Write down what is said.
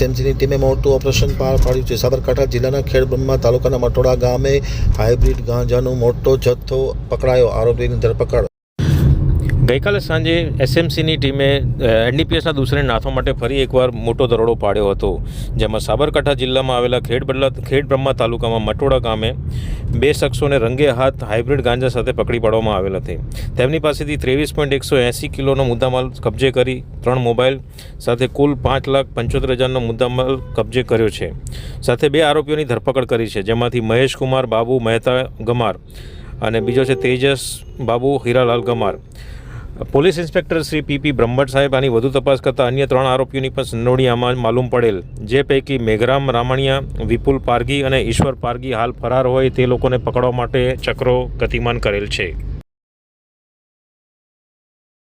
એસએમસીની ટીમે મોટું ઓપરેશન પાર પાડ્યું છે। સાબરકાંઠા જિલ્લાના ખેડબ્રહ્મા તાલુકાના મટોડા ગામે હાઇબ્રિડ ગાંજાનો મોટો જથ્થો પકડાયો। આરોપીની ધરપકડ। ગઈકાલે સાંજે એસએમસીની ટીમે એનડીપીએસના દૂસરે નાથો માટે ફરી એકવાર મોટો દરોડો પાડ્યો હતો, જેમાં સાબરકાંઠા જિલ્લામાં આવેલા ખેડબ્રહ્મા તાલુકામાં મટોડા ગામે 2 શખ્સોને રંગે હાથ હાઇબ્રિડ ગાંજા સાથે પકડી પાડવામાં આવેલ હતી। તેમની પાસેથી 23.180 કિલોનો મુદ્દામાલ કબજે કરી 3 મોબાઈલ સાથે કુલ 5,75,000નો મુદ્દામાલ કબજે કર્યો છે। સાથે 2 આરોપીઓની ધરપકડ કરી છે, જેમાંથી મહેશ કુમાર બાબુ મહેતા ગમાર અને બીજો છે Tejas Babu Hiralal Gamar. Police inspector Shri PP Brahmbhatt સાહેબ આની વધુ તપાસ કરતાં અન્ય 3 આરોપીઓની પણ સંડોવણી આમાં માલુમ પડેલ, જે પૈકી મેઘરામ રામણિયા, વિપુલ પારગી અને ઈશ્વર પારગી હાલ ફરાર હોય તે લોકોને પકડવા માટે ચક્રો ગતિમાન કરેલ છે।